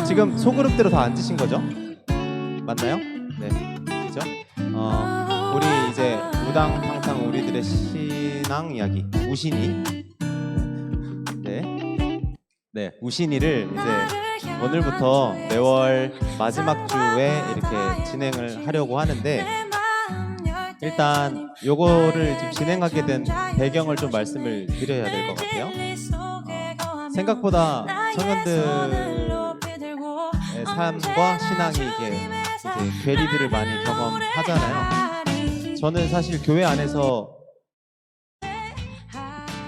지금 소그룹대로 다 앉으신 거죠? 맞나요? 네, 그죠? 우리 이제 무당 항상 우리들의 신앙 이야기 우신이 네, 우신이를 이제 오늘부터 매월 마지막 주에 이렇게 진행을 하려고 하는데 일단 요거를 지금 진행하게 된 배경을 좀 말씀을 드려야 될 것 같아요. 생각보다 청년들의 삶과 신앙이 이제 괴리들을 많이 경험하잖아요. 저는 사실 교회 안에서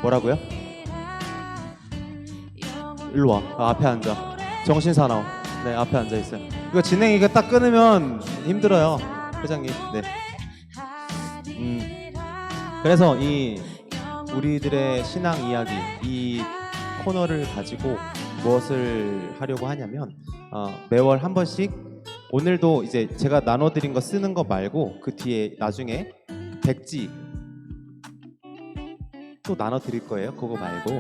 뭐라고요? 일로 와. 앞에 앉아. 정신 사나워. 네, 앞에 앉아 있어요. 이거 진행 이거 딱 끊으면 힘들어요, 회장님. 네. 그래서 이 우리들의 신앙 이야기 이 코너를 가지고 무엇을 하려고 하냐면 매월 한 번씩 오늘도 이제 제가 나눠드린 거 쓰는 거 말고 그 뒤에 나중에 백지 또 나눠드릴 거예요. 그거 말고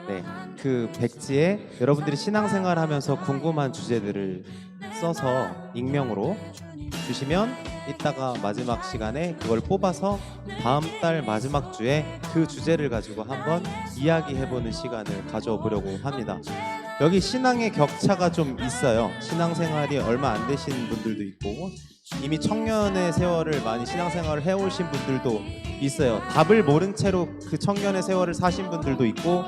네, 그 백지에 여러분들이 신앙생활 하면서 궁금한 주제들을 써서 익명으로 주시면 이따가 마지막 시간에 그걸 뽑아서 다음 달 마지막 주에 그 주제를 가지고 한번 이야기해보는 시간을 가져보려고 합니다. 여기 신앙의 격차가 좀 있어요. 신앙생활이 얼마 안 되신 분들도 있고 이미 청년의 세월을 많이 신앙생활을 해오신 분들도 있어요. 답을 모른 채로 그 청년의 세월을 사신 분들도 있고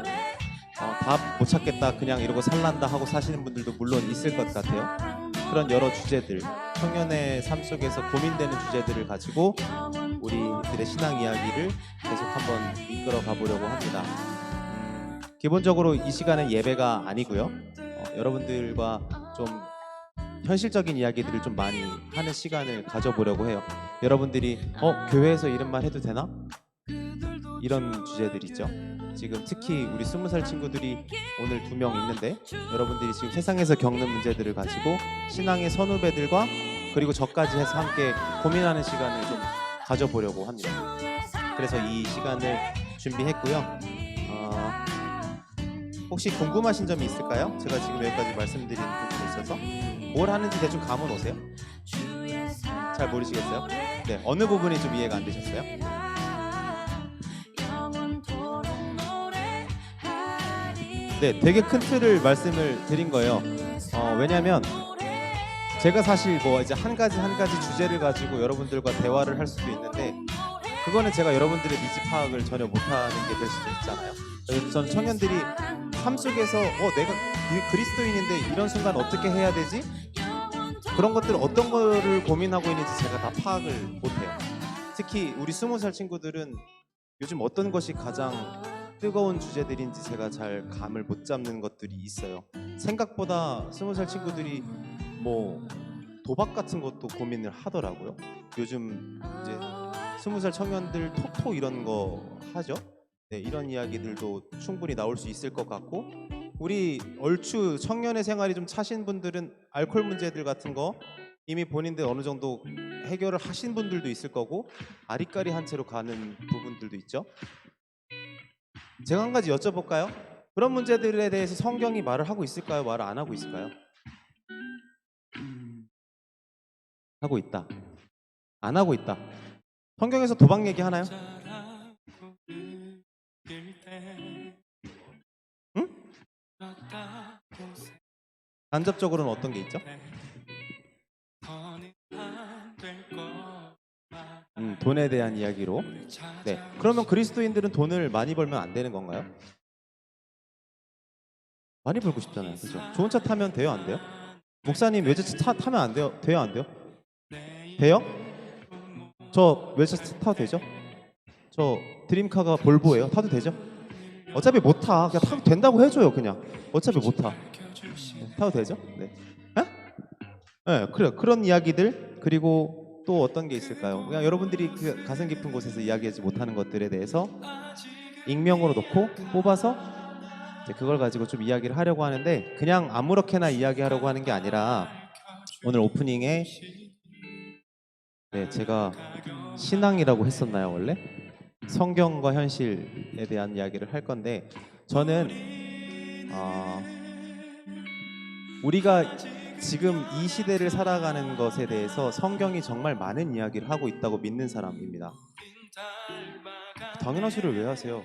답 못 찾겠다 그냥 이러고 살란다 하고 사시는 분들도 물론 있을 것 같아요. 그런 여러 주제들, 청년의 삶 속에서 고민되는 주제들을 가지고 우리들의 신앙 이야기를 계속 한번 이끌어 가보려고 합니다. 기본적으로 이 시간은 예배가 아니고요. 여러분들과 좀 현실적인 이야기들을 좀 많이 하는 시간을 가져보려고 해요. 여러분들이 교회에서 이런 말 해도 되나? 이런 주제들 있죠. 지금 특히 우리 20살 친구들이 오늘 2명 있는데 여러분들이 지금 세상에서 겪는 문제들을 가지고 신앙의 선후배들과 그리고 저까지 해서 함께 고민하는 시간을 좀 가져보려고 합니다. 그래서 이 시간을 준비했고요. 혹시 궁금하신 점이 있을까요? 제가 지금 여기까지 말씀드린 부분에 있어서 뭘 하는지 대충 감은 오세요? 잘 모르시겠어요? 네, 어느 부분이 좀 이해가 안 되셨어요? 네, 되게 큰 틀을 말씀을 드린 거예요. 왜냐면 제가 사실 뭐 이제 한 가지 주제를 가지고 여러분들과 대화를 할 수도 있는데 그거는 제가 여러분들의 니즈 파악을 전혀 못하는 게 될 수도 있잖아요. 그래서 저는 청년들이 삶 속에서 내가 그리스도인인데 이런 순간 어떻게 해야 되지? 그런 것들 어떤 거를 고민하고 있는지 제가 다 파악을 못해요. 특히 우리 20살 친구들은 요즘 어떤 것이 가장 뜨거운 주제들인지 제가 잘 감을 못 잡는 것들이 있어요. 생각보다 20살 친구들이 뭐 도박 같은 것도 고민을 하더라고요. 요즘 이제 20살 청년들 토토 이런 거 하죠. 네, 이런 이야기들도 충분히 나올 수 있을 것 같고 우리 얼추 청년의 생활이 좀 차신 분들은 알코올 문제들 같은 거 이미 본인들 어느 정도 해결을 하신 분들도 있을 거고 아리까리한 채로 가는 부분들도 있죠. 제가 한 가지 여쭤볼까요? 그런 문제들에 대해서 성경이 말을 하고 있을까요? 말을 안 하고 있을까요? 하고 있다. 안 하고 있다. 성경에서 도박 얘기 하나요? 응? 간접적으로는 어떤 게 있죠? 돈에 대한 이야기로. 네. 그러면 그리스도인들은 돈을 많이 벌면 안 되는 건가요? 많이 벌고 싶잖아요. 그렇죠? 좋은 차 타면 돼요, 안 돼요? 목사님 외제차 타면 안 돼요? 돼요, 안 돼요? 돼요? 저 외제차 타도 되죠? 저 드림카가 볼보예요. 타도 되죠? 어차피 못 타. 그냥 타도 된다고 해줘요, 그냥. 어차피 못 타. 네, 타도 되죠? 네. 네, 그래요. 그런 이야기들 그리고 또 어떤 게 있을까요? 그냥 여러분들이 그 가슴 깊은 곳에서 이야기하지 못하는 것들에 대해서 익명으로 놓고 뽑아서 이제 그걸 가지고 좀 이야기를 하려고 하는데 그냥 아무렇게나 이야기하려고 하는 게 아니라 오늘 오프닝에 네, 제가 신앙이라고 했었나요 원래? 성경과 현실에 대한 이야기를 할 건데 저는 우리가 지금 이 시대를 살아가는 것에 대해서 성경이 정말 많은 이야기를 하고 있다고 믿는 사람입니다. 당연한 소리를 왜 하세요?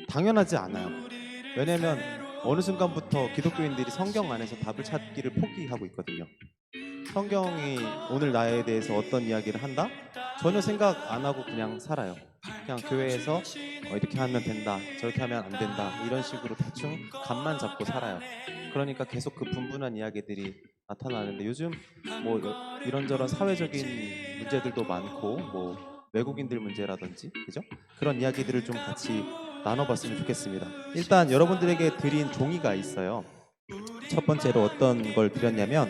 당연하지 않아요. 왜냐면 어느 순간부터 기독교인들이 성경 안에서 답을 찾기를 포기하고 있거든요. 성경이 오늘 나에 대해서 어떤 이야기를 한다? 전혀 생각 안 하고 그냥 살아요. 그냥 교회에서 이렇게 하면 된다, 저렇게 하면 안 된다, 이런 식으로 대충 감만 잡고 살아요. 그러니까 계속 그 분분한 이야기들이 나타나는데 요즘 뭐 이런저런 사회적인 문제들도 많고 뭐 외국인들 문제라든지 그죠? 그런 이야기들을 좀 같이 나눠봤으면 좋겠습니다. 일단 여러분들에게 드린 종이가 있어요. 첫 번째로 어떤 걸 드렸냐면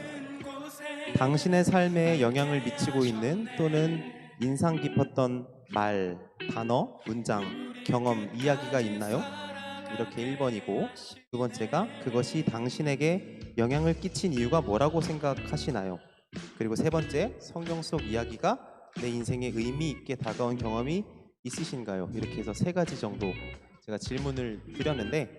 당신의 삶에 영향을 미치고 있는 또는 인상 깊었던 말, 단어, 문장, 경험, 이야기가 있나요? 이렇게 1번이고 두 번째가 그것이 당신에게 영향을 끼친 이유가 뭐라고 생각하시나요? 그리고 세 번째, 성경 속 이야기가 내 인생에 의미 있게 다가온 경험이 있으신가요? 이렇게 해서 세 가지 정도 제가 질문을 드렸는데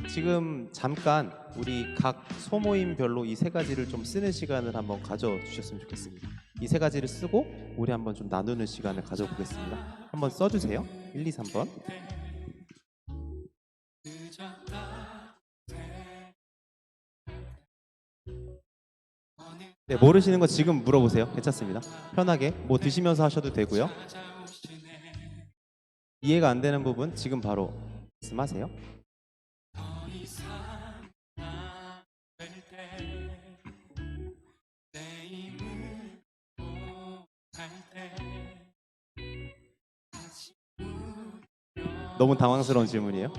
지금 잠깐 우리 각 소모임별로 이 세 가지를 좀 쓰는 시간을 한번 가져주셨으면 좋겠습니다. 이 세 가지를 쓰고 우리 한번 좀 나누는 시간을 가져보겠습니다. 한번 써주세요. 1, 2, 3번. 네, 모르시는 거 지금 물어보세요. 괜찮습니다. 편하게 뭐 드시면서 하셔도 되고요. 이해가 안 되는 부분 지금 바로 말씀하세요. 너무 당황스러운 질문이에요.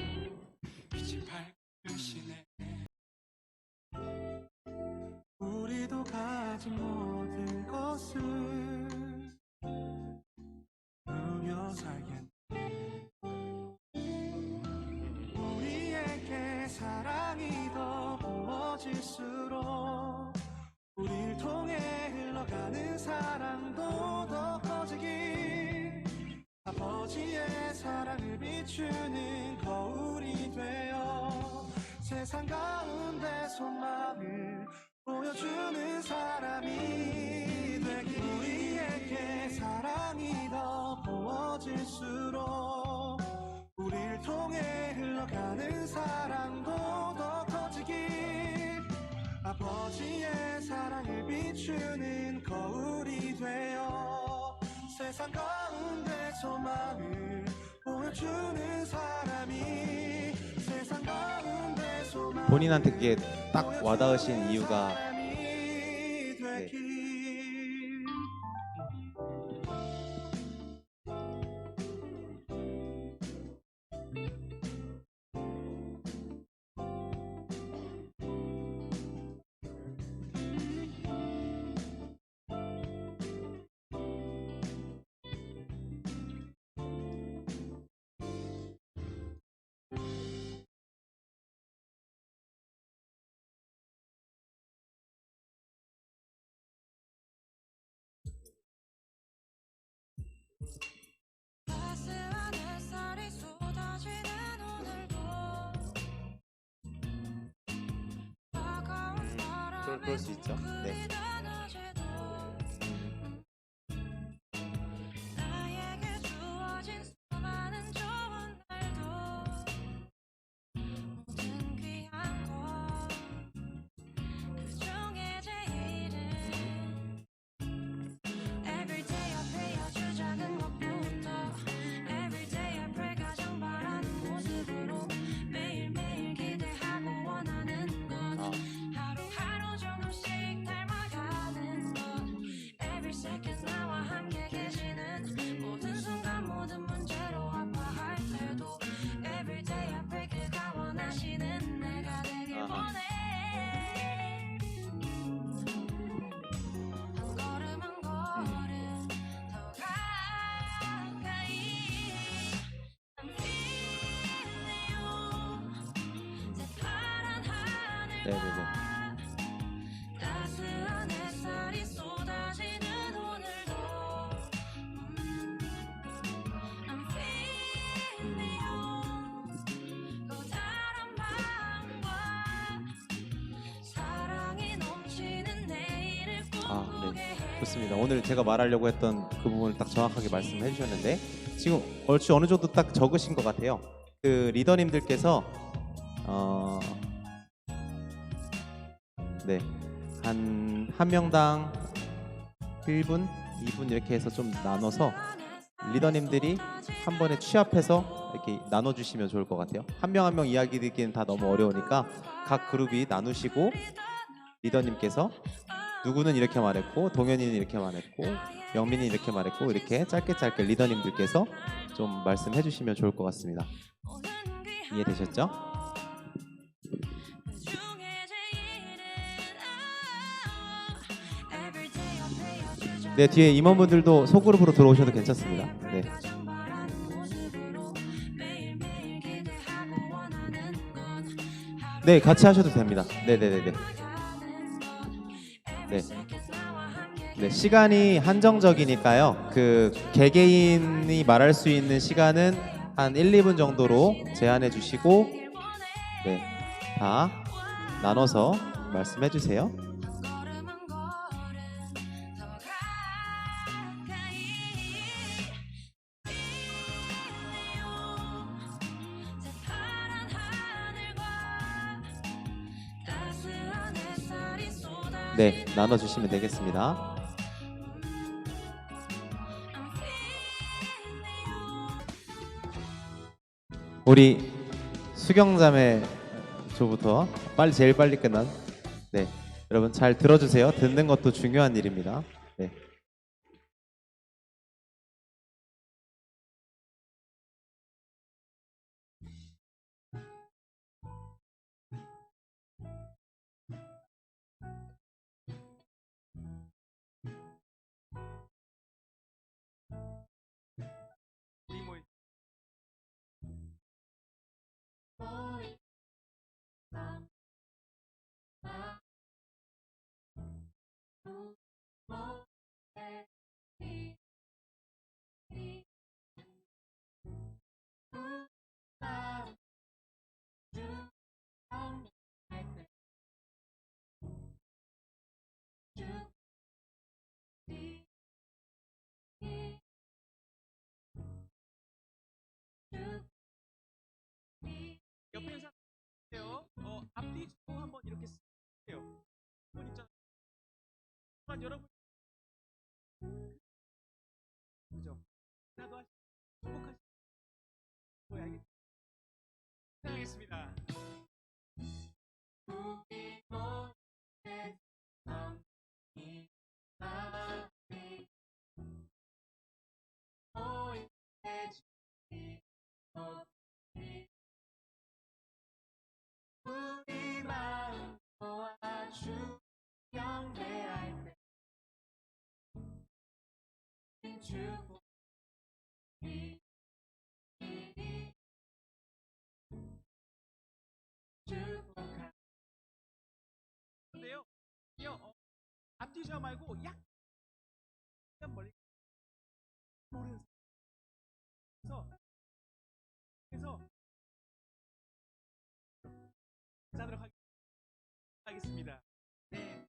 우리도 가진 모든 것을 누려 살겠네. 우리에게 사랑이 더 부어질수록 우릴 통해 흘러가는 사랑도 더 커지길 아버지의 사랑을 비추는 거울이 되어 세상 가운데 소망을 보여주는 사람이 되길 우리에게 사랑이 더 부어질수록 우릴 통해 흘러가는 사랑도 더 커지길 아버지의 사랑을 비추는 거울이 되어 세상 가운데 소망을 보여주는 사람이 세상 가운데 소망을 본인한테 그게 딱 와닿으신 이유가 네. 따스한 햇살이 쏟아지는 오늘도 차가운 바람이 그럴 수 있죠. 네. 웅크리던 어제도 나에게 주어진 수많은 좋은 날도 모든 귀한 것 그중에 제일은 Everyday I pray 아주 작은 것부터 Everyday I pray 가장 바라는 모습으로 매일매일 기대하고 원하는 것 하루하루 조금씩 닮아가는 것 Every second 나와 함께 계시는 모든 순간 모든 문제로 아파할 때도 Everyday I pray 그가 원하시는 내가 되길 원해 한 걸음 한 걸음 더 가까이 I'm feeling you 새파란 하늘과 따스한 햇살이 쏟아지는 오늘도 I'm feeling you 또 다른 마음과 사랑 좋습니다. 오늘 제가 말하려고 했던 그 부분을 딱 정확하게 말씀해 주셨는데 지금 얼추 어느 정도 딱 적으신 것 같아요. 그 리더님들께서 네, 한 명당 1분, 2분 이렇게 해서 좀 나눠서 리더님들이 한 번에 취합해서 이렇게 나눠주시면 좋을 것 같아요. 한 명 한 명 이야기 듣기는 다 너무 어려우니까 각 그룹이 나누시고 리더님께서 누구는 이렇게 말했고 동현이는 이렇게 말했고 영민이 이렇게 말했고 이렇게 짧게 리더님들께서 좀 말씀해 주시면 좋을 것 같습니다. 이해되셨죠? 네, 뒤에 임원분들도 소그룹으로 들어오셔도 괜찮습니다. 네. 네, 같이 하셔도 됩니다. 네네네네. 네. 네, 시간이 한정적이니까요. 그 개개인이 말할 수 있는 시간은 한 1, 2분 정도로 제한해 주시고 네, 다 나눠서 말씀해 주세요. 네, 나눠 주시면 되겠습니다. 우리 수경자매 조부터 제일 빨리 끝난 네, 여러분 잘 들어주세요. 듣는 것도 중요한 일입니다. 네. 옆에 있는 사람요. 앞뒤 주고 한번 이렇게 쓰세요. 번 있잖아요. 여러분 그죠? 나도 행복하시 뭐야 이게 사랑하겠습니다. 우리 마음 모아주 경배할 때 주고 축복하 근데요 앞뒤좌 말고 약간 멀리 모르는 그래서 인사드리도록 하겠습니다. 네.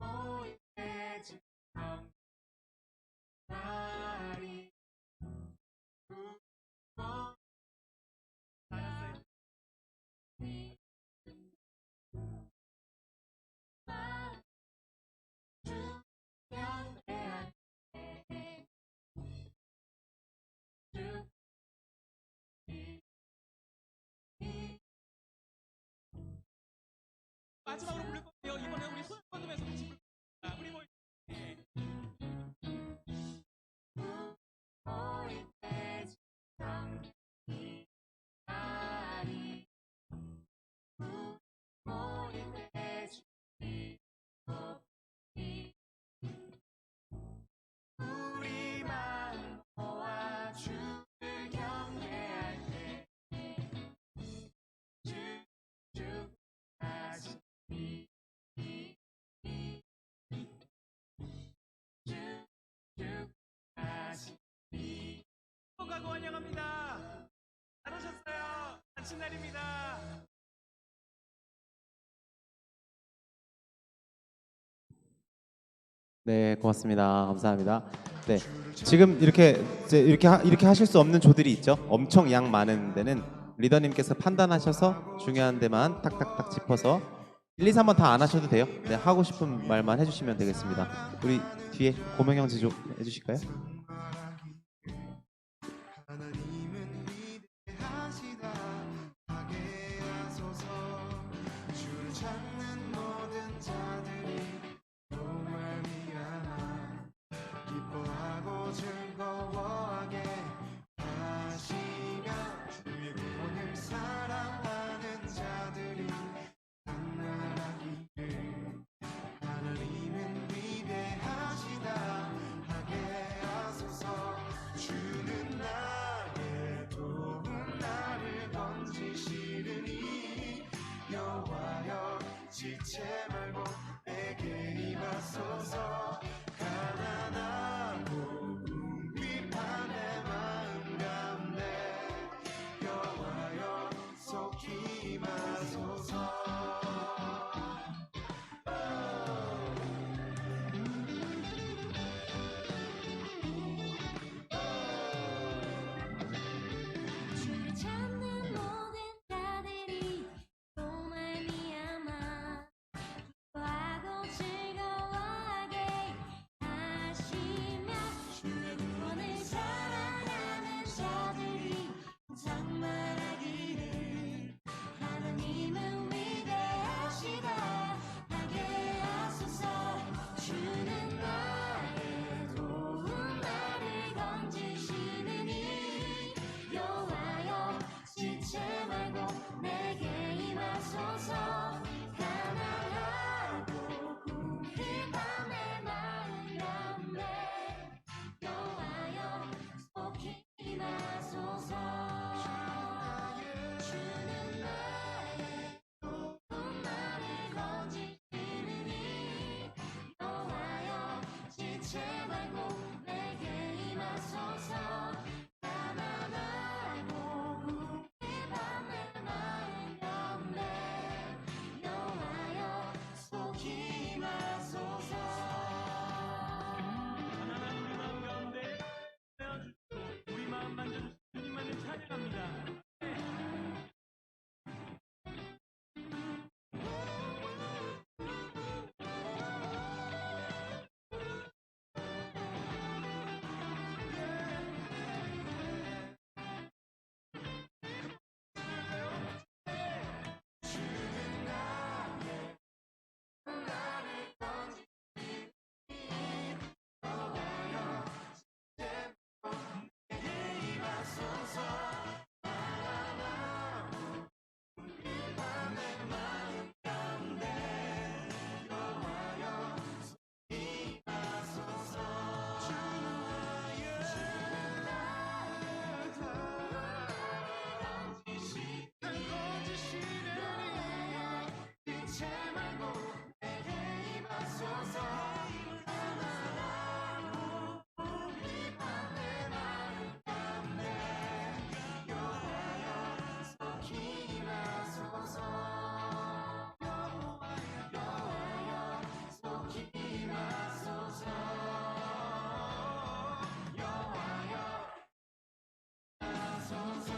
오해지 날이 알았어요. 주경배할 마지막으로 부를 건데요. 이번에 우리 손 뻗으면서 같이 부를 겁니다. 우리 뭐 우리 마음 모아 주를 경배할 때 주주하시니 주주하시니 축복하고 환영합니다. 잘 오셨어요. 아침 날입니다. 네, 고맙습니다. 감사합니다. 네, 지금 이렇게 하실 수 없는 조들이 있죠. 엄청 양 많은 데는 리더님께서 판단하셔서 중요한 데만 탁탁탁 짚어서 1, 2, 3번 다 안 하셔도 돼요. 네, 하고 싶은 말만 해주시면 되겠습니다. 우리 뒤에 고명형 지조 해주실까요? 하나님은 위대하시다 하게 하소서 주를 찾는 모든 자들이 또 말미암아 기뻐하고 즐거워하게 하시며 주의 구원을 사랑하는 자들이 찬양하기를 하나님은 위대하시다 하게 하소서 주는 나의 도움 나를 건지시르니 여호와여 지체 말고 내게 임하소서 가난하고 궁핍한 내 마음 가운데 여호와여 속히 임하소서 주를 찾는 모든 자들이 또 말미암아 기뻐하고 즐거워하게 하시며 주의 구원을 사랑하는 자들이 항상 말하기를 하나님은 위대하시다 하게 하소서 주는 나의 도움 나를 건지시느니 여호와여 지체 말고 내게 임하소서 가난하고 궁핍한 내 마음 가운데 여호와여 속히 임하소서 주는 나의 도움 나를 건지시느니 여호와여 지체 말고 내게 임하소서 가난하고 궁핍한 내 마음 가운데 여호와여 속히 임하소서 하나님 우리 마음 가운데 내어주시고 우리 마음 만져주신 주님만을 찬양합니다. 지체 말고 내게 임하소서 가난하고 궁핍한 내 마음 가운데 여호와여 속히 임하소서 여호와여 속히 임하소서 여호와여 하소서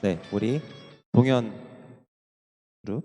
네, 우리 동현 그룹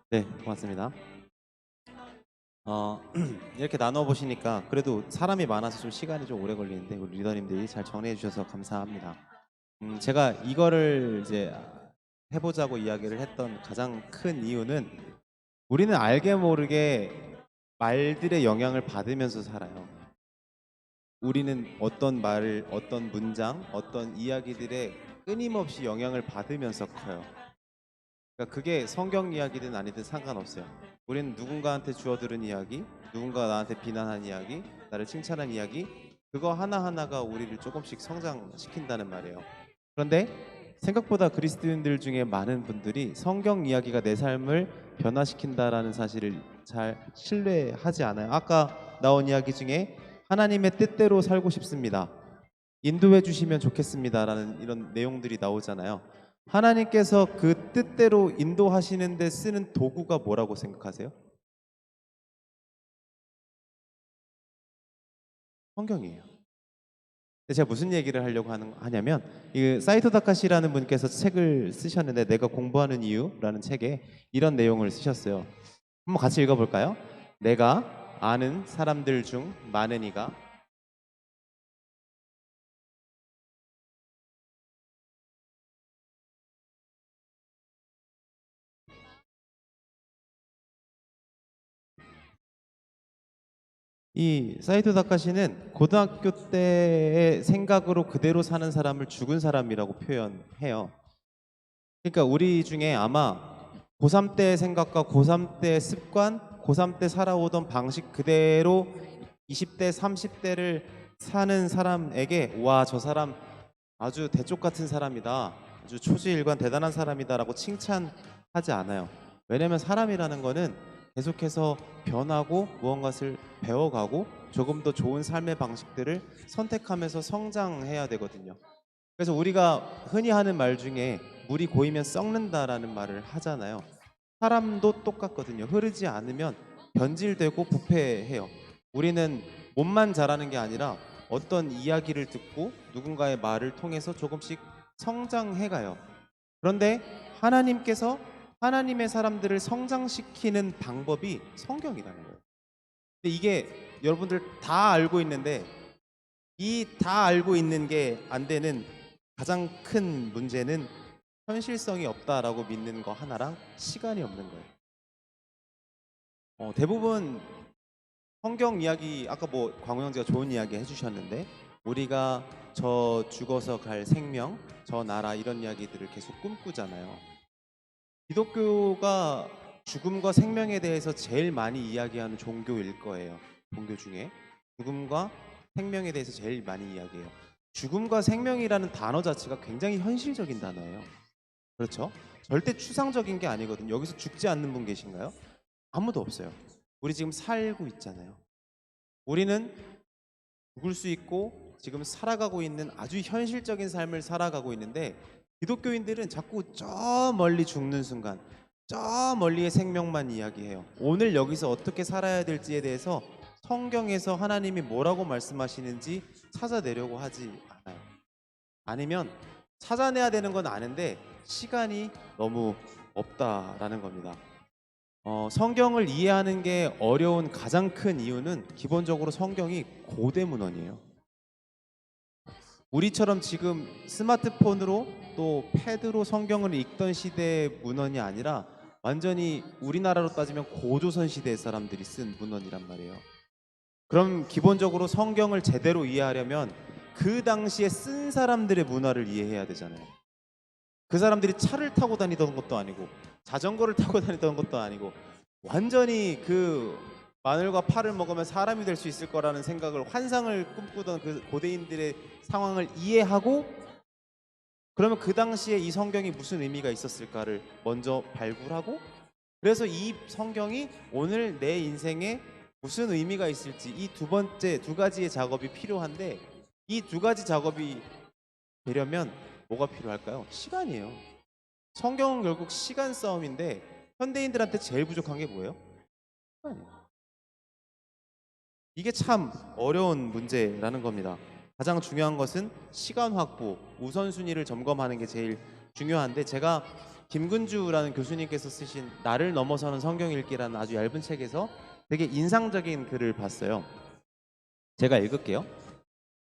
네, 고맙습니다. 이렇게 나눠 보시니까 그래도 사람이 많아서 좀 시간이 좀 오래 걸리는데 우리 리더님들이 잘 정리해 주셔서 감사합니다. 제가 이거를 이제 해보자고 이야기를 했던 가장 큰 이유는 우리는 알게 모르게 말들의 영향을 받으면서 살아요. 우리는 어떤 말을, 어떤 문장, 어떤 이야기들에 끊임없이 영향을 받으면서 커요. 그러니까 그게 성경 이야기든 아니든 상관없어요. 우리는 누군가한테 주워 들은 이야기, 누군가 나한테 비난한 이야기, 나를 칭찬한 이야기, 그거 하나하나가 우리를 조금씩 성장시킨다는 말이에요. 그런데 생각보다 그리스도인들 중에 많은 분들이 성경 이야기가 내 삶을 변화시킨다라는 사실을 잘 신뢰하지 않아요. 아까 나온 이야기 중에 하나님의 뜻대로 살고 싶습니다. 인도해 주시면 좋겠습니다라는 이런 내용들이 나오잖아요. 하나님께서 그 뜻대로 인도하시는데 쓰는 도구가 뭐라고 생각하세요? 성경이에요. 근데 제가 무슨 얘기를 하려고 하냐면 이 사이토 다카시라는 분께서 책을 쓰셨는데 내가 공부하는 이유라는 책에 이런 내용을 쓰셨어요. 한번 같이 읽어볼까요? 내가 아는 사람들 중 많은 이가 이 사이토 다카시는 고등학교 때의 생각으로 그대로 사는 사람을 죽은 사람이라고 표현해요. 그러니까 우리 중에 아마 고3 때의 생각과 고3 때의 습관, 고3 때 살아오던 방식 그대로 20대, 30대를 사는 사람에게 와, 저 사람 아주 대쪽 같은 사람이다. 아주 초지일관 대단한 사람이다라고 칭찬하지 않아요. 왜냐면 사람이라는 거는 계속해서 변하고 무언가를 배워가고 조금 더 좋은 삶의 방식들을 선택하면서 성장해야 되거든요. 그래서 우리가 흔히 하는 말 중에 물이 고이면 썩는다라는 말을 하잖아요. 사람도 똑같거든요. 흐르지 않으면 변질되고 부패해요. 우리는 몸만 자라는 게 아니라 어떤 이야기를 듣고 누군가의 말을 통해서 조금씩 성장해가요. 그런데 하나님께서 하나님의 사람들을 성장시키는 방법이 성경이라는 거예요. 근데 이게 여러분들 다 알고 있는데 이 다 알고 있는 게 안 되는 가장 큰 문제는 현실성이 없다라고 믿는 거 하나랑 시간이 없는 거예요. 대부분 성경 이야기 아까 뭐 광우형제가 좋은 이야기 해주셨는데 우리가 저 죽어서 갈 생명, 저 나라 이런 이야기들을 계속 꿈꾸잖아요. 기독교가 죽음과 생명에 대해서 제일 많이 이야기하는 종교일 거예요. 종교 중에 죽음과 생명에 대해서 제일 많이 이야기해요. 죽음과 생명이라는 단어 자체가 굉장히 현실적인 단어예요. 그렇죠? 절대 추상적인 게 아니거든요. 여기서 죽지 않는 분 계신가요? 아무도 없어요. 우리 지금 살고 있잖아요. 우리는 죽을 수 있고 지금 살아가고 있는 아주 현실적인 삶을 살아가고 있는데 기독교인들은 자꾸 저 멀리 죽는 순간, 저 멀리의 생명만 이야기해요. 오늘 여기서 어떻게 살아야 될지에 대해서 성경에서 하나님이 뭐라고 말씀하시는지 찾아내려고 하지 않아요. 아니면 찾아내야 되는 건 아는데 시간이 너무 없다라는 겁니다. 성경을 이해하는 게 어려운 가장 큰 이유는 기본적으로 성경이 고대 문헌이에요. 우리처럼 지금 스마트폰으로 또 패드로 성경을 읽던 시대의 문헌이 아니라 완전히 우리나라로 따지면 고조선 시대 사람들이 쓴 문헌이란 말이에요. 그럼 기본적으로 성경을 제대로 이해하려면 그 당시에 쓴 사람들의 문화를 이해해야 되잖아요. 그 사람들이 차를 타고 다니던 것도 아니고 자전거를 타고 다니던 것도 아니고 완전히 그 마늘과 파를 먹으면 사람이 될 수 있을 거라는 생각을 환상을 꿈꾸던 그 고대인들의 상황을 이해하고 그러면 그 당시에 이 성경이 무슨 의미가 있었을까를 먼저 발굴하고 그래서 이 성경이 오늘 내 인생에 무슨 의미가 있을지 이 두 가지의 작업이 필요한데 이 두 가지 작업이 되려면 뭐가 필요할까요? 시간이에요. 성경은 결국 시간 싸움인데 현대인들한테 제일 부족한 게 뭐예요? 시간이에요. 이게 참 어려운 문제라는 겁니다. 가장 중요한 것은 시간 확보, 우선순위를 점검하는 게 제일 중요한데 제가 김근주라는 교수님께서 쓰신 나를 넘어서는 성경 읽기라는 아주 얇은 책에서 되게 인상적인 글을 봤어요. 제가 읽을게요.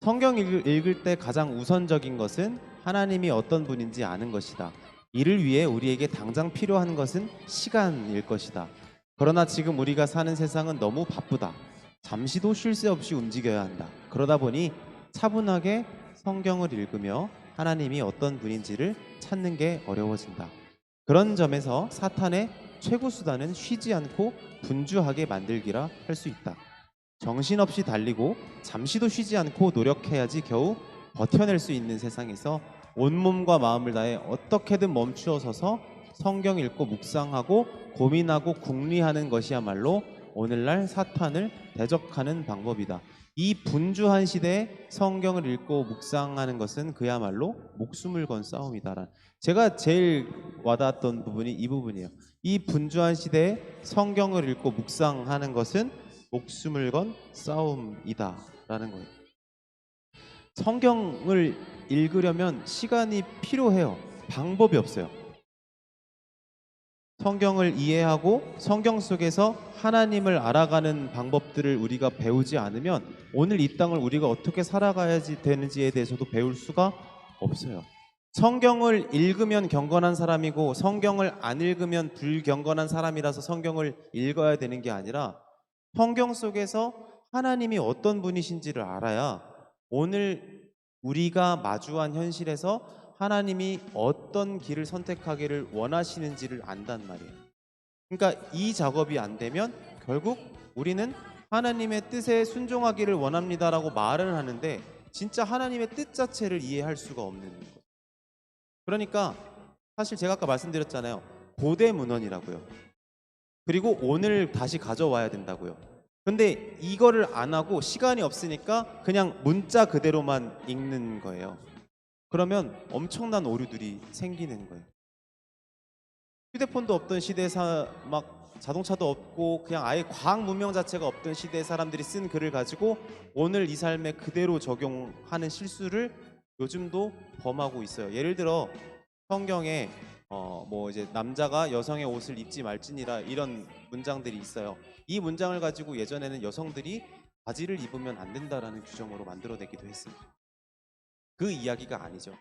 성경 읽을 때 가장 우선적인 것은 하나님이 어떤 분인지 아는 것이다. 이를 위해 우리에게 당장 필요한 것은 시간일 것이다. 그러나 지금 우리가 사는 세상은 너무 바쁘다. 잠시도 쉴 새 없이 움직여야 한다. 그러다 보니 차분하게 성경을 읽으며 하나님이 어떤 분인지를 찾는 게 어려워진다. 그런 점에서 사탄의 최고 수단은 쉬지 않고 분주하게 만들기라 할 수 있다. 정신없이 달리고 잠시도 쉬지 않고 노력해야지 겨우 버텨낼 수 있는 세상에서 온몸과 마음을 다해 어떻게든 멈추어 서서 성경 읽고 묵상하고 고민하고 궁리하는 것이야말로 오늘날 사탄을 대적하는 방법이다. 이 분주한 시대에 성경을 읽고 묵상하는 것은 그야말로 목숨을 건 싸움이다. 제가 제일 와닿았던 부분이 이 부분이에요. 이 분주한 시대에 성경을 읽고 묵상하는 것은 목숨을 건 싸움이다라는 거예요. 성경을 읽으려면 시간이 필요해요. 방법이 없어요. 성경을 이해하고 성경 속에서 하나님을 알아가는 방법들을 우리가 배우지 않으면 오늘 이 땅을 우리가 어떻게 살아가야지 되는지에 대해서도 배울 수가 없어요. 성경을 읽으면 경건한 사람이고 성경을 안 읽으면 불경건한 사람이라서 성경을 읽어야 되는 게 아니라 성경 속에서 하나님이 어떤 분이신지를 알아야 오늘 우리가 마주한 현실에서 하나님이 어떤 길을 선택하기를 원하시는지를 안단 말이에요. 그러니까 이 작업이 안 되면 결국 우리는 하나님의 뜻에 순종하기를 원합니다라고 말을 하는데 진짜 하나님의 뜻 자체를 이해할 수가 없는 거예요. 그러니까 사실 제가 아까 말씀드렸잖아요. 고대문헌이라고요. 그리고 오늘 다시 가져와야 된다고요. 근데 이거를 안 하고 시간이 없으니까 그냥 문자 그대로만 읽는 거예요. 그러면 엄청난 오류들이 생기는 거예요. 휴대폰도 없던 시대에서 막 자동차도 없고 그냥 아예 과학 문명 자체가 없던 시대의 사람들이 쓴 글을 가지고 오늘 이 삶에 그대로 적용하는 실수를 요즘도 범하고 있어요. 예를 들어 성경에 뭐 이제 남자가 여성의 옷을 입지 말지니라 이런 문장들이 있어요. 이 문장을 가지고 예전에는 여성들이 바지를 입으면 안 된다라는 규정으로 만들어내기도 했습니다. 그 이야기가 아니죠.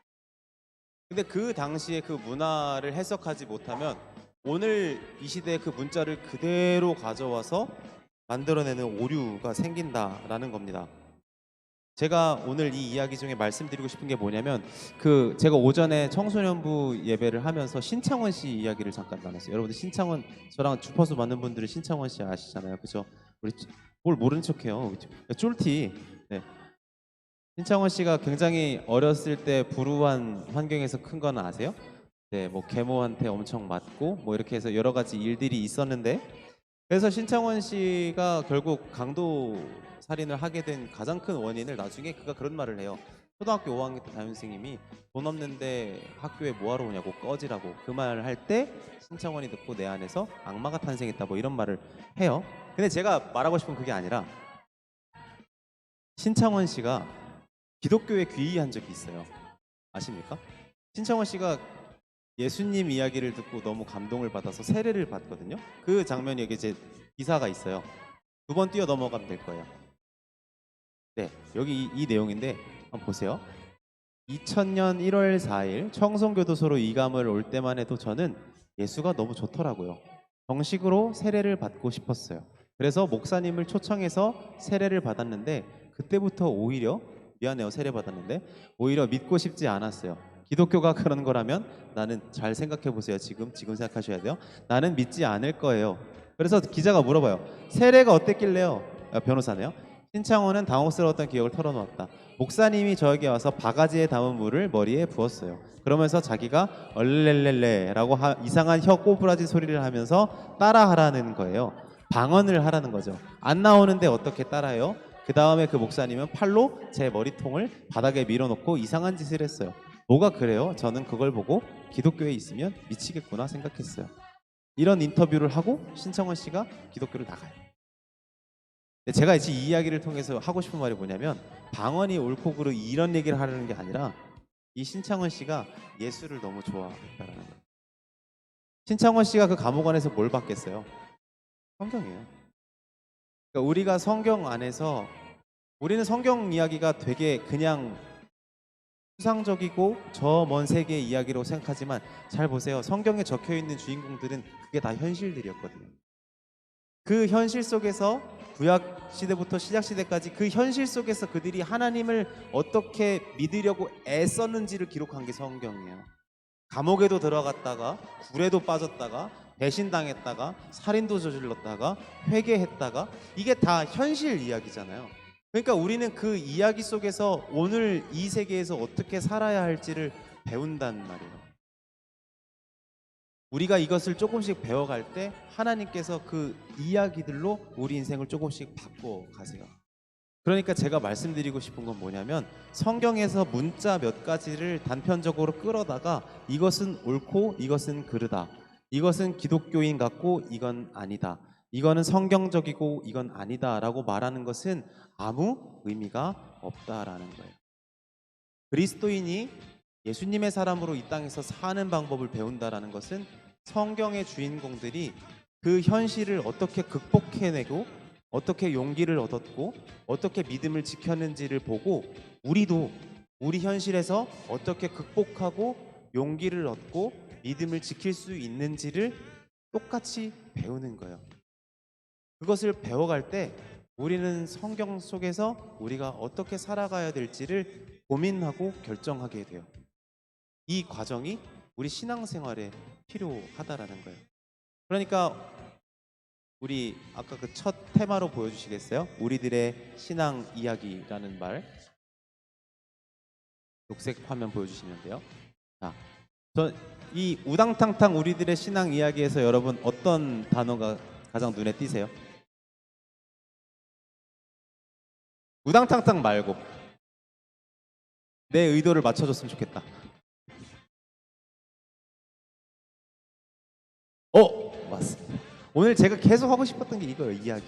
근데 그 당시에 그 문화를 해석하지 못하면 오늘 이 시대의 그 문자를 그대로 가져와서 만들어내는 오류가 생긴다라는 겁니다. 제가 오늘 이 이야기 중에 말씀드리고 싶은 게 뭐냐면 제가 오전에 청소년부 예배를 하면서 신창원 씨 이야기를 잠깐 나눴어요. 여러분들 신창원 저랑 주파수 맞는 분들은 신창원 씨 아시잖아요, 그죠? 우리 뭘 모른 척해요, 쫄티. 네. 신창원 씨가 굉장히 어렸을 때 불우한 환경에서 큰 건 아세요? 네, 뭐 계모한테 엄청 맞고 뭐 이렇게 해서 여러 가지 일들이 있었는데 그래서 신창원 씨가 결국 강도 살인을 하게 된 가장 큰 원인을 나중에 그가 그런 말을 해요. 초등학교 5학년 때 담임선생님이 돈 없는데 학교에 뭐하러 오냐고 꺼지라고 그 말을 할 때 신창원이 듣고 내 안에서 악마가 탄생했다 뭐 이런 말을 해요. 근데 제가 말하고 싶은 그게 아니라 신창원 씨가 기독교에 귀의한 적이 있어요. 아십니까? 신창원 씨가 예수님 이야기를 듣고 너무 감동을 받아서 세례를 받거든요. 그 장면이 여기 이제 기사가 있어요. 2번 뛰어 넘어가면 될 거예요. 네, 여기 이 내용인데 한번 보세요. 2000년 1월 4일 청송교도소로 이감을 올 때만 해도 저는 예수가 너무 좋더라고요. 정식으로 세례를 받고 싶었어요. 그래서 목사님을 초청해서 세례를 받았는데 그때부터 오히려 미안해요, 세례 받았는데 오히려 믿고 싶지 않았어요. 기독교가 그런 거라면 나는 잘 생각해 보세요. 지금 생각하셔야 돼요. 나는 믿지 않을 거예요. 그래서 기자가 물어봐요. 세례가 어땠길래요? 변호사네요. 신창호는 당혹스러웠던 기억을 털어놓았다. 목사님이 저에게 와서 바가지에 담은 물을 머리에 부었어요. 그러면서 자기가 얼렐렐레라고 이상한 혀 꼬부라지 소리를 하면서 따라하라는 거예요. 방언을 하라는 거죠. 안 나오는데 어떻게 따라해요? 그 다음에 그 목사님은 팔로 제 머리통을 바닥에 밀어놓고 이상한 짓을 했어요. 뭐가 그래요? 저는 그걸 보고 기독교에 있으면 미치겠구나 생각했어요. 이런 인터뷰를 하고 신창원 씨가 기독교를 나가요. 제가 이 이야기를 통해서 하고 싶은 말이 뭐냐면 방언이 옳고 그르 이런 얘기를 하려는 게 아니라 이 신창원 씨가 예수를 너무 좋아했다라는 거예요. 신창원 씨가 그 감옥 안에서 뭘 받겠어요? 성경이에요. 그러니까 우리가 성경 안에서 우리는 성경 이야기가 되게 그냥 추상적이고 저 먼 세계의 이야기로 생각하지만 잘 보세요. 성경에 적혀 있는 주인공들은 그게 다 현실들이었거든요. 그 현실 속에서 구약 시대부터 신약 시대까지 그 현실 속에서 그들이 하나님을 어떻게 믿으려고 애썼는지를 기록한 게 성경이에요. 감옥에도 들어갔다가 굴에도 빠졌다가 배신당했다가 살인도 저질렀다가 회개했다가 이게 다 현실 이야기잖아요. 그러니까 우리는 그 이야기 속에서 오늘 이 세계에서 어떻게 살아야 할지를 배운단 말이에요. 우리가 이것을 조금씩 배워갈 때 하나님께서 그 이야기들로 우리 인생을 조금씩 바꿔 가세요. 그러니까 제가 말씀드리고 싶은 건 뭐냐면 성경에서 문자 몇 가지를 단편적으로 끌어다가 이것은 옳고 이것은 그르다. 이것은 기독교인 같고 이건 아니다. 이거는 성경적이고 이건 아니다라고 말하는 것은 아무 의미가 없다라는 거예요. 그리스도인이 예수님의 사람으로 이 땅에서 사는 방법을 배운다라는 것은 성경의 주인공들이 그 현실을 어떻게 극복해내고 어떻게 용기를 얻었고 어떻게 믿음을 지켰는지를 보고 우리도 우리 현실에서 어떻게 극복하고 용기를 얻고 믿음을 지킬 수 있는지를 똑같이 배우는 거예요. 그것을 배워갈 때 우리는 성경 속에서 우리가 어떻게 살아가야 될지를 고민하고 결정하게 돼요. 이 과정이 우리 신앙생활에 필요하다라는 거예요. 그러니까 우리 아까 그 첫 테마로 보여주시겠어요? 우리들의 신앙 이야기라는 말. 녹색 화면 보여주시면 돼요. 자, 이 우당탕탕 우리들의 신앙 이야기에서 여러분 어떤 단어가 가장 눈에 띄세요? 우당탕탕 말고 내 의도를 맞춰줬으면 좋겠다. 맞습니다. 오늘 제가 계속 하고 싶었던 게 이거예요. 이야기.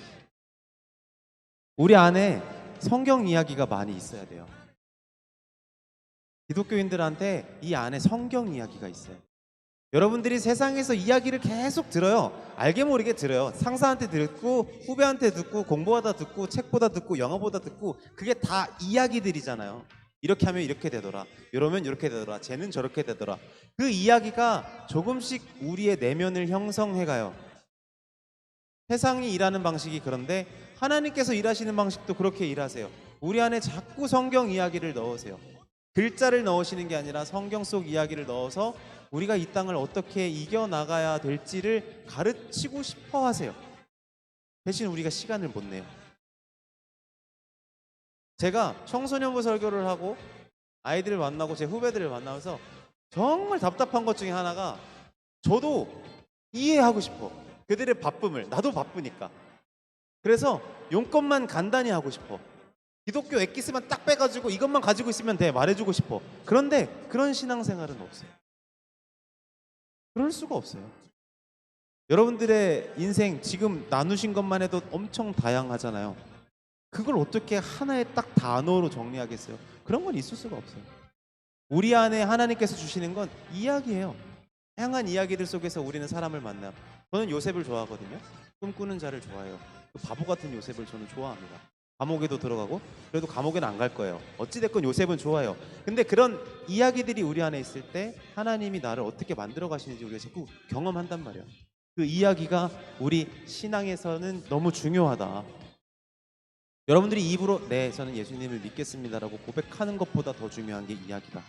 우리 안에 성경 이야기가 많이 있어야 돼요. 기독교인들한테 이 안에 성경 이야기가 있어요. 여러분들이 세상에서 이야기를 계속 들어요. 알게 모르게 들어요. 상사한테 듣고 후배한테 듣고 공부하다 듣고 책 보다 듣고 영화 보다 듣고 그게 다 이야기들이잖아요. 이렇게 하면 이렇게 되더라. 이러면 이렇게 되더라. 쟤는 저렇게 되더라. 그 이야기가 조금씩 우리의 내면을 형성해가요. 세상이 일하는 방식이 그런데 하나님께서 일하시는 방식도 그렇게 일하세요. 우리 안에 자꾸 성경 이야기를 넣으세요. 글자를 넣으시는 게 아니라 성경 속 이야기를 넣어서 우리가 이 땅을 어떻게 이겨나가야 될지를 가르치고 싶어 하세요. 대신 우리가 시간을 못 내요. 제가 청소년부 설교를 하고 아이들을 만나고 제 후배들을 만나면서 정말 답답한 것 중에 하나가 저도 이해하고 싶어. 그들의 바쁨을. 나도 바쁘니까. 그래서 용건만 간단히 하고 싶어. 기독교 엑기스만 딱 빼가지고 이것만 가지고 있으면 돼. 말해주고 싶어. 그런데 그런 신앙생활은 없어요. 그럴 수가 없어요. 여러분들의 인생 지금 나누신 것만 해도 엄청 다양하잖아요. 그걸 어떻게 하나의 딱 단어로 정리하겠어요? 그런 건 있을 수가 없어요. 우리 안에 하나님께서 주시는 건 이야기예요. 다양한 이야기들 속에서 우리는 사람을 만나요. 저는 요셉을 좋아하거든요. 꿈꾸는 자를 좋아해요. 그 바보 같은 요셉을 저는 좋아합니다. 감옥에도 들어가고 그래도 감옥에는 안 갈 거예요. 어찌됐건 요셉은 좋아요. 근데 그런 이야기들이 우리 안에 있을 때 하나님이 나를 어떻게 만들어 가시는지 우리가 자꾸 경험한단 말이에요. 그 이야기가 우리 신앙에서는 너무 중요하다. 여러분들이 입으로 네 저는 예수님을 믿겠습니다라고 고백하는 것보다 더 중요한 게 이야기다.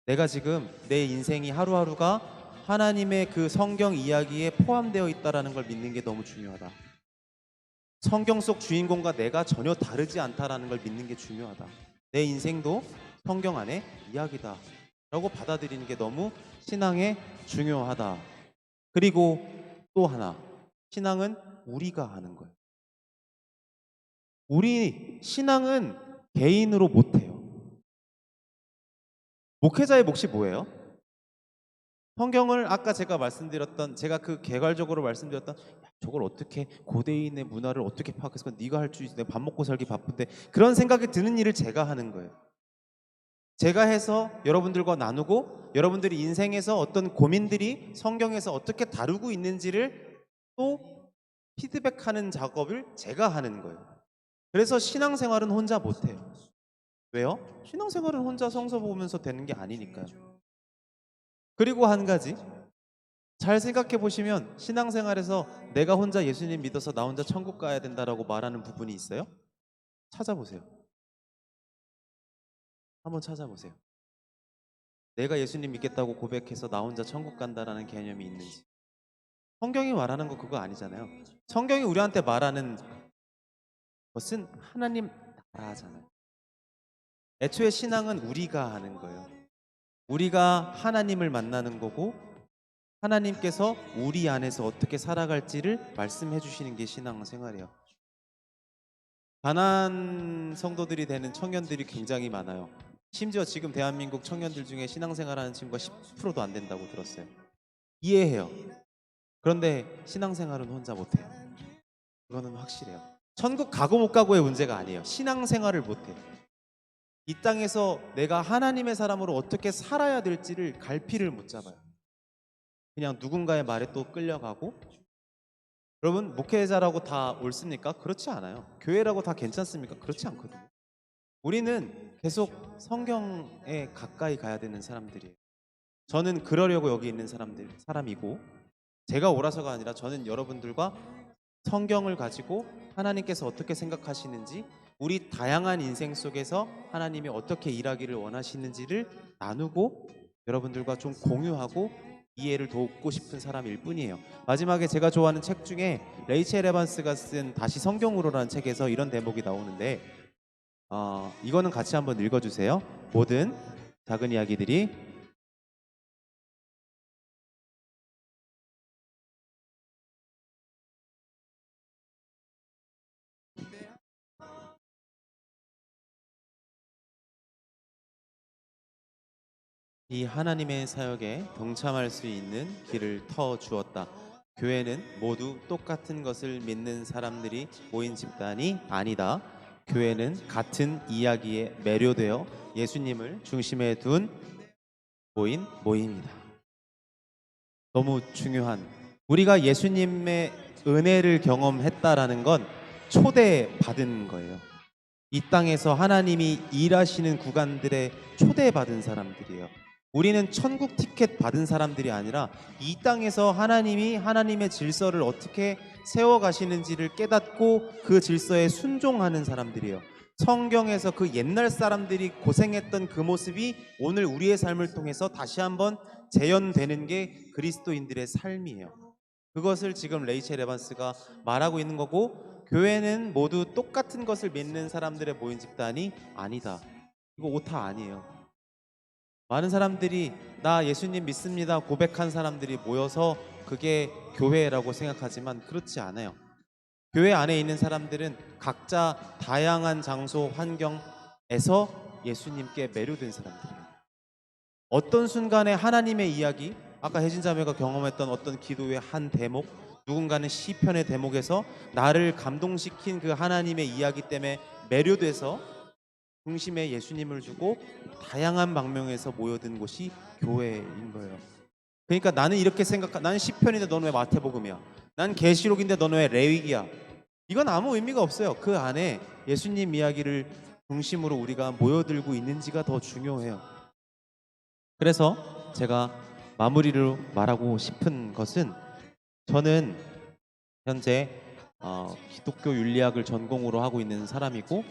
내가 지금 내 인생이 하루하루가 하나님의 그 성경 이야기에 포함되어 있다라는 걸 믿는 게 너무 중요하다. 성경 속 주인공과 내가 전혀 다르지 않다라는 걸 믿는 게 중요하다. 내 인생도 성경 안에 이야기다 라고 받아들이는 게 너무 신앙에 중요하다. 그리고 또 하나, 신앙은 우리가 하는 거예요. 우리 신앙은 개인으로 못해요. 목회자의 몫이 뭐예요? 성경을 아까 제가 말씀드렸던 제가 그 개괄적으로 말씀드렸던 야, 저걸 어떻게 고대인의 문화를 어떻게 파악해서 네가 할 줄 있어. 내가 밥 먹고 살기 바쁜데 그런 생각이 드는 일을 제가 하는 거예요. 제가 해서 여러분들과 나누고 여러분들이 인생에서 어떤 고민들이 성경에서 어떻게 다루고 있는지를 또 피드백하는 작업을 제가 하는 거예요. 그래서 신앙생활은 혼자 못해요. 왜요? 신앙생활은 혼자 성서 보면서 되는 게 아니니까요. 그리고 한 가지 잘 생각해 보시면 신앙생활에서 내가 혼자 예수님 믿어서 나 혼자 천국 가야 된다라고 말하는 부분이 있어요? 찾아보세요. 한번 찾아보세요. 내가 예수님 믿겠다고 고백해서 나 혼자 천국 간다라는 개념이 있는지. 성경이 말하는 거 그거 아니잖아요. 성경이 우리한테 말하는 것은 하나님 나라잖아요. 애초에 신앙은 우리가 하는 거예요. 우리가 하나님을 만나는 거고 하나님께서 우리 안에서 어떻게 살아갈지를 말씀해 주시는 게 신앙생활이에요. 가난 성도들이 되는 청년들이 굉장히 많아요. 심지어 지금 대한민국 청년들 중에 신앙생활하는 친구가 10%도 안 된다고 들었어요. 이해해요. 그런데 신앙생활은 혼자 못해요. 그거는 확실해요. 천국 가고 못 가고의 문제가 아니에요. 신앙생활을 못해. 이 땅에서 내가 하나님의 사람으로 어떻게 살아야 될지를 갈피를 못 잡아요. 그냥 누군가의 말에 또 끌려가고. 여러분 목회자라고 다 옳습니까? 그렇지 않아요. 교회라고 다 괜찮습니까? 그렇지 않거든요. 우리는 계속 성경에 가까이 가야 되는 사람들이에요. 저는 그러려고 여기 있는 사람이고 제가 옳아서가 아니라 저는 여러분들과 성경을 가지고 하나님께서 어떻게 생각하시는지 우리 다양한 인생 속에서 하나님이 어떻게 일하기를 원하시는지를 나누고 여러분들과 좀 공유하고 이해를 돕고 싶은 사람일 뿐이에요. 마지막에 제가 좋아하는 책 중에 레이첼 에반스가 쓴 다시 성경으로라는 책에서 이런 대목이 나오는데 이거는 같이 한번 읽어주세요. 모든 작은 이야기들이 이 하나님의 사역에 동참할 수 있는 길을 터 주었다. 교회는 모두 똑같은 것을 믿는 사람들이 모인 집단이 아니다. 교회는 같은 이야기에 매료되어 예수님을 중심에 둔 모인 모임이다. 너무 중요한 우리가 예수님의 은혜를 경험했다라는 건 초대받은 거예요. 이 땅에서 하나님이 일하시는 구간들에 초대받은 사람들이에요. 우리는 천국 티켓 받은 사람들이 아니라 이 땅에서 하나님이 하나님의 질서를 어떻게 세워가시는지를 깨닫고 그 질서에 순종하는 사람들이에요. 성경에서 그 옛날 사람들이 고생했던 그 모습이 오늘 우리의 삶을 통해서 다시 한번 재현되는 게 그리스도인들의 삶이에요. 그것을 지금 레이첼 에반스가 말하고 있는 거고 교회는 모두 똑같은 것을 믿는 사람들의 모인 집단이 아니다. 이거 오타 아니에요. 많은 사람들이 나 예수님 믿습니다 고백한 사람들이 모여서 그게 교회라고 생각하지만 그렇지 않아요. 교회 안에 있는 사람들은 각자 다양한 장소 환경에서 예수님께 매료된 사람들이에요. 어떤 순간에 하나님의 이야기, 아까 혜진자매가 경험했던 어떤 기도의 한 대목, 누군가는 시편의 대목에서 나를 감동시킨 그 하나님의 이야기 때문에 매료돼서 중심에 예수님을 두고 다양한 방면에서 모여든 곳이 교회인 거예요. 그러니까 나는 이렇게 나는 시편인데 너는 왜 마태복음이야? 난 계시록인데 너는 왜 레위기야? 이건 아무 의미가 없어요. 그 안에 예수님 이야기를 중심으로 우리가 모여들고 있는지가 더 중요해요. 그래서 제가 마무리로 말하고 싶은 것은 저는 현재 기독교 윤리학을 전공으로 하고 있는 사람이고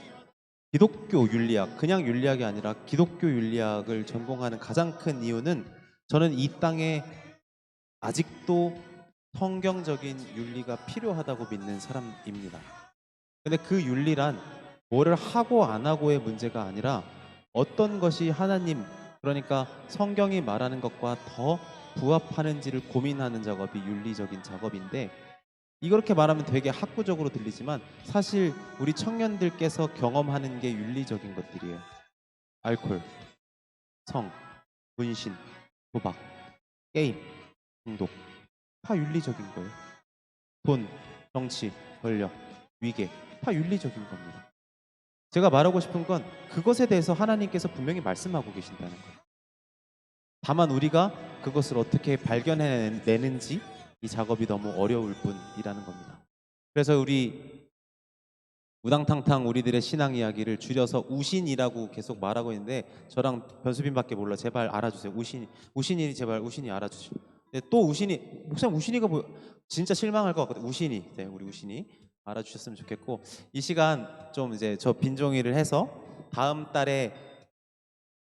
기독교 윤리학, 그냥 윤리학이 아니라 기독교 윤리학을 전공하는 가장 큰 이유는 저는 이 땅에 아직도 성경적인 윤리가 필요하다고 믿는 사람입니다. 근데 그 윤리란 뭐를 하고 안 하고의 문제가 아니라 어떤 것이 하나님, 그러니까 성경이 말하는 것과 더 부합하는지를 고민하는 작업이 윤리적인 작업인데 이렇게 말하면 되게 학구적으로 들리지만 사실 우리 청년들께서 경험하는 게 윤리적인 것들이에요. 알코올, 성, 문신, 도박, 게임, 중독 다 윤리적인 거예요. 돈, 정치, 권력, 위계 다 윤리적인 겁니다. 제가 말하고 싶은 건 그것에 대해서 하나님께서 분명히 말씀하고 계신다는 거예요. 다만 우리가 그것을 어떻게 발견해내는지 이 작업이 너무 어려울 뿐이라는 겁니다. 그래서 우리 우당탕탕 우리들의 신앙 이야기를 줄여서 우신이라고 계속 말하고 있는데 저랑 변수빈밖에 몰라. 제발 알아주세요. 우신이 제발 우신이 알아주시오. 네, 또 우신이 목사님 우신이가 뭐 진짜 실망할 것 같거든요. 우신이 네, 우리 우신이 알아주셨으면 좋겠고 이 시간 좀 이제 저 빈종이를 해서 다음 달에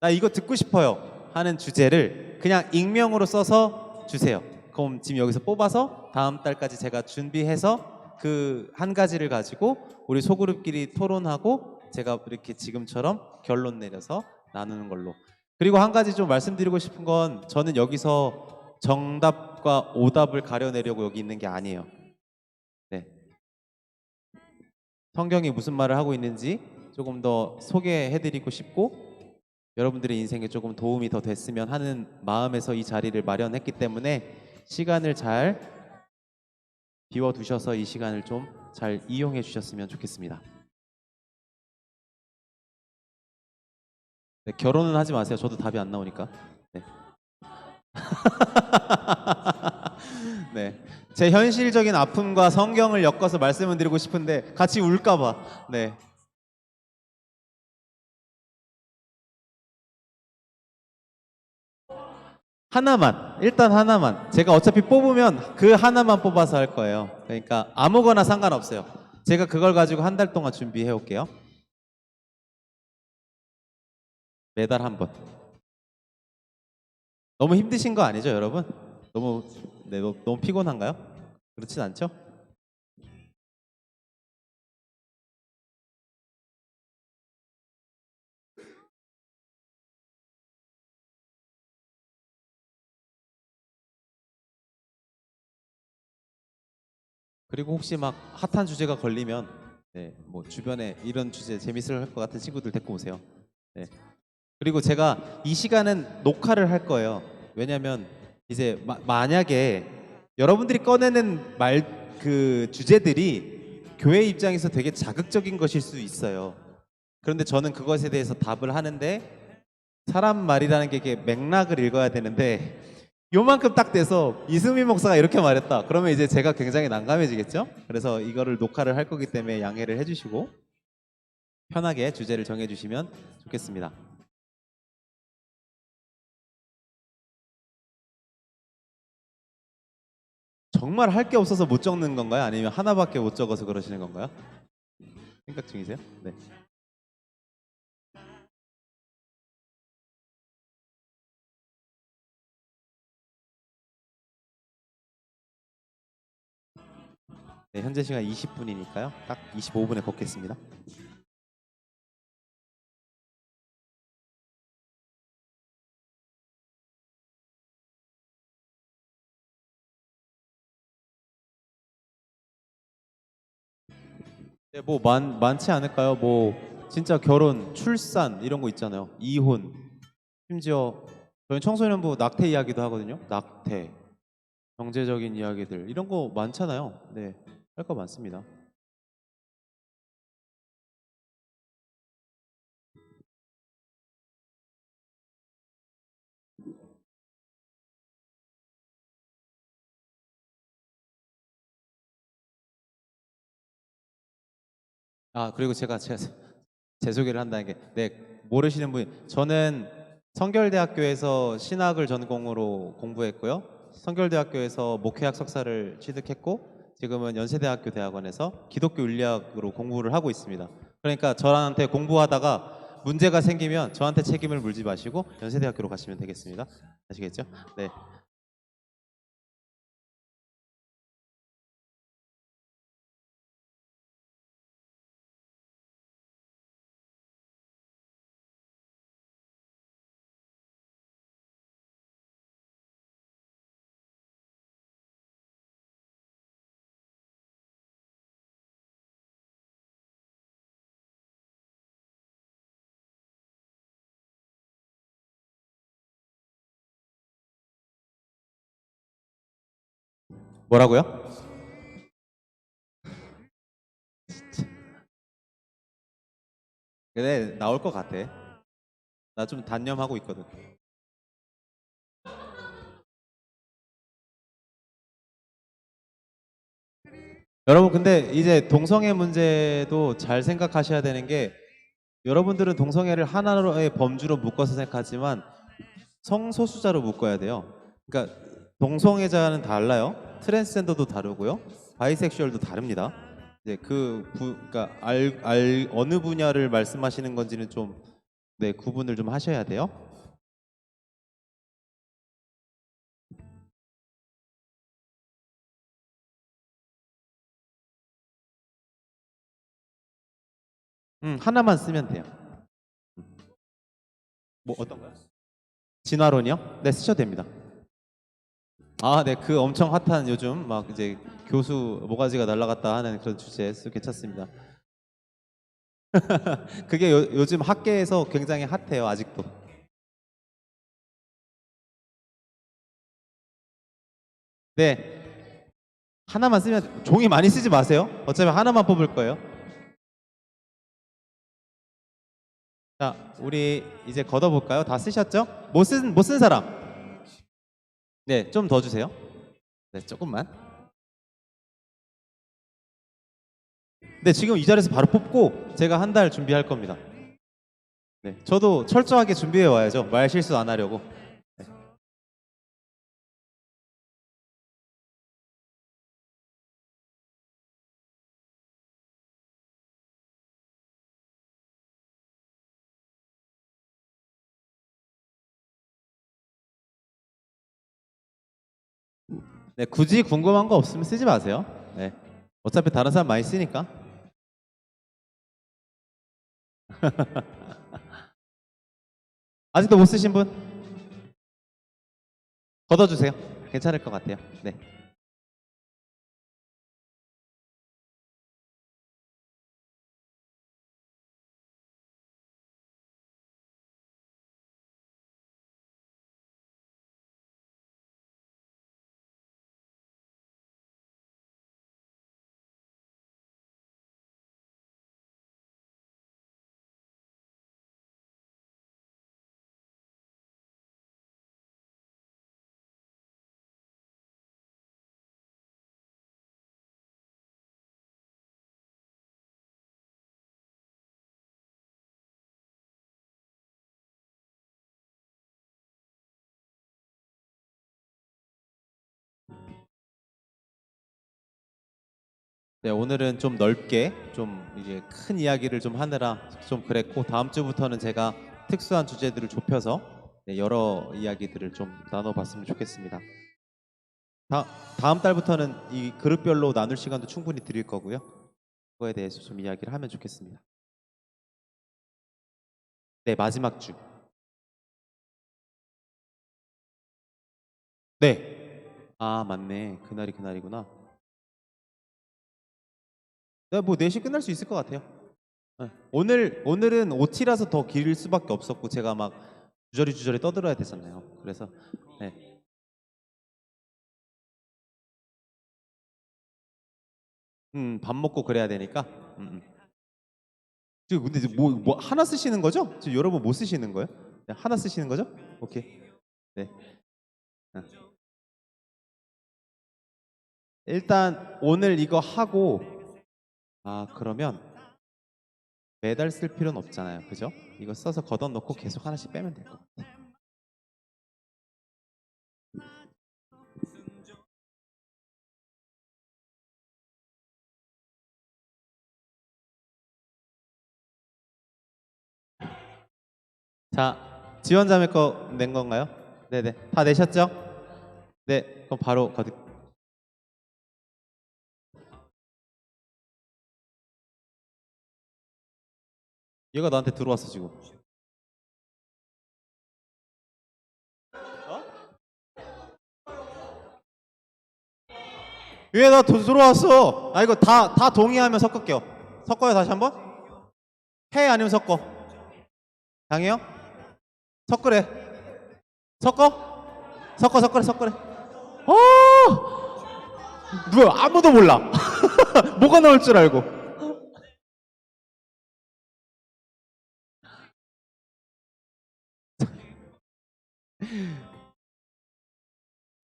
나 이거 듣고 싶어요 하는 주제를 그냥 익명으로 써서 주세요. 그럼 지금 여기서 뽑아서 다음 달까지 제가 준비해서 그 한 가지를 가지고 우리 소그룹끼리 토론하고 제가 이렇게 지금처럼 결론 내려서 나누는 걸로. 그리고 한 가지 좀 말씀드리고 싶은 건 저는 여기서 정답과 오답을 가려내려고 여기 있는 게 아니에요. 네. 성경이 무슨 말을 하고 있는지 조금 더 소개해드리고 싶고 여러분들의 인생에 조금 도움이 더 됐으면 하는 마음에서 이 자리를 마련했기 때문에 시간을 잘 비워두셔서 이 시간을 좀 잘 이용해 주셨으면 좋겠습니다. 네, 결혼은 하지 마세요. 저도 답이 안 나오니까. 네. 네. 제 현실적인 아픔과 성경을 엮어서 말씀을 드리고 싶은데 같이 울까봐. 네. 하나만 일단 하나만 제가 어차피 뽑으면 그 하나만 뽑아서 할 거예요. 그러니까 아무거나 상관없어요. 제가 그걸 가지고 한 달 동안 준비해 올게요. 매달 한 번. 너무 힘드신 거 아니죠, 여러분? 너무 네, 너무 피곤한가요? 그렇진 않죠? 그리고 혹시 막 핫한 주제가 걸리면 네, 뭐 주변에 이런 주제 재밌을 것 같은 친구들 데리고 오세요. 네. 그리고 제가 이 시간은 녹화를 할 거예요. 왜냐면 이제 만약에 여러분들이 꺼내는 말 그 주제들이 교회 입장에서 되게 자극적인 것일 수 있어요. 그런데 저는 그것에 대해서 답을 하는데 사람 말이라는 게 이게 맥락을 읽어야 되는데 요만큼 딱 돼서 이승민 목사가 이렇게 말했다. 그러면 이제 제가 굉장히 난감해지겠죠? 그래서 이거를 녹화를 할 거기 때문에 양해를 해주시고 편하게 주제를 정해주시면 좋겠습니다. 정말 할 게 없어서 못 적는 건가요? 아니면 하나밖에 못 적어서 그러시는 건가요? 생각 중이세요? 네. 네, 현재 시간 20분이니까요. 딱 25분에 걷겠습니다. 네, 뭐 많지 않을까요? 뭐 진짜 결혼, 출산 이런 거 있잖아요. 이혼, 심지어 저희 청소년부 낙태 이야기도 하거든요. 낙태, 경제적인 이야기들 이런 거 많잖아요. 네, 할 거 많습니다. 아 그리고 제가 제 소개를 한다는 게 네, 모르시는 분 저는 성결대학교에서 신학을 전공으로 공부했고요. 성결대학교에서 목회학 석사를 취득했고 지금은 연세대학교 대학원에서 기독교 윤리학으로 공부를 하고 있습니다. 그러니까 저한테 공부하다가 문제가 생기면 저한테 책임을 물지 마시고 연세대학교로 가시면 되겠습니다. 아시겠죠? 네. 뭐라고요? 그래 나올 것 같아. 나 좀 단념하고 있거든. 여러분 근데 이제 동성애 문제도 잘 생각하셔야 되는 게 여러분들은 동성애를 하나의 범주로 묶어서 생각하지만 성소수자로 묶어야 돼요. 그러니까 동성애자는 달라요. 트랜스젠더도 다르고요. 바이섹슈얼도 다릅니다. 이제 그러니까 어느 분야를 말씀하시는 건지는 좀 네, 구분을 좀 하셔야 돼요. 하나만 쓰면 돼요. 뭐 어떤 거요? 진화론이요? 네, 쓰셔도 됩니다. 아, 네, 그 엄청 핫한 요즘 막 이제 교수 모가지가 날라갔다 하는 그런 주제 괜찮습니다. 그게 요즘 학계에서 굉장히 핫해요, 아직도. 네, 하나만 쓰면 종이 많이 쓰지 마세요. 어차피 하나만 뽑을 거예요. 자, 우리 이제 걷어볼까요? 다 쓰셨죠? 못 쓴 사람. 네, 좀 더 주세요. 네, 조금만. 네, 지금 이 자리에서 바로 뽑고 제가 한 달 준비할 겁니다. 네, 저도 철저하게 준비해 와야죠. 말 실수 안 하려고. 네. 네, 굳이 궁금한 거 없으면 쓰지 마세요. 네, 어차피 다른 사람 많이 쓰니까. 아직도 못 쓰신 분? 걷어주세요. 괜찮을 것 같아요. 네. 네, 오늘은 좀 넓게 좀 이제 큰 이야기를 좀 하느라 좀 그랬고 다음 주부터는 제가 특수한 주제들을 좁혀서 네, 여러 이야기들을 좀 나눠봤으면 좋겠습니다. 다음 달부터는 이 그룹별로 나눌 시간도 충분히 드릴 거고요. 그거에 대해서 좀 이야기를 하면 좋겠습니다. 네, 마지막 주. 네. 아, 맞네. 그날이 그날이구나. 네, 뭐 4시 끝날 수 있을 것 같아요. 네. 오늘은 OT라서 더 길 수밖에 없었고 제가 막 주저리 떠들어야 됐었나요. 그래서 네. 밥 먹고 그래야 되니까. 지금 근데 이제 뭐 하나 쓰시는 거죠? 지금 여러분 뭐 쓰시는 거예요? 네, 하나 쓰시는 거죠? 오케이. 네. 어. 일단 오늘 이거 하고 그러면 매달 쓸 필요는 없잖아요. 그죠? 이거 써서 걷어놓고 계속 하나씩 빼면 될 것 같아요. 자, 지원자매 거 낸 건가요? 네네. 다 내셨죠? 네. 그럼 바로 거듭. 얘가 나한테 들어왔어 지금. 어? 얘나 들어왔어. 아 이거 다 동의하면 섞을게요. 섞어요 다시 한번? 해 아니면 섞어? 당해요? 섞으래. 섞어. 어! 누가 아무도 몰라. 뭐가 나올 줄 알고.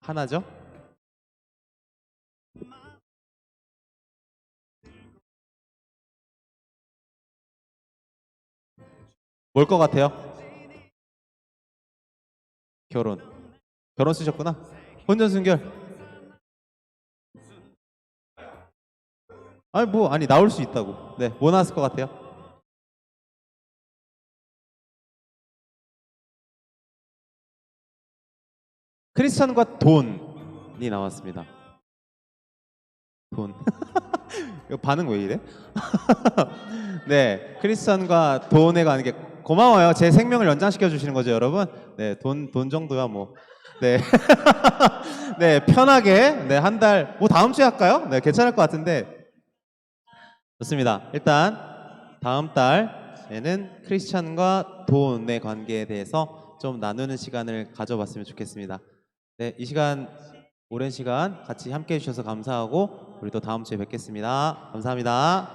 하나죠? 뭘 것 같아요? 결혼. 결혼 쓰셨구나. 혼전 순결. 아니 뭐 아니 나올 수 있다고. 네, 뭐 나왔을 것 같아요? 크리스천과 돈이 나왔습니다. 돈. 이거 반응 왜 이래? 네, 크리스천과 돈에 관한 게 고마워요. 제 생명을 연장시켜 주시는 거죠, 여러분. 네, 돈 정도야 뭐. 네, 네 편하게 네 한 달 뭐 다음 주에 할까요? 네, 괜찮을 것 같은데. 좋습니다. 일단 다음 달에는 크리스천과 돈의 관계에 대해서 좀 나누는 시간을 가져봤으면 좋겠습니다. 네, 이 시간 오랜 시간 같이 함께 해주셔서 감사하고 우리 또 다음 주에 뵙겠습니다. 감사합니다.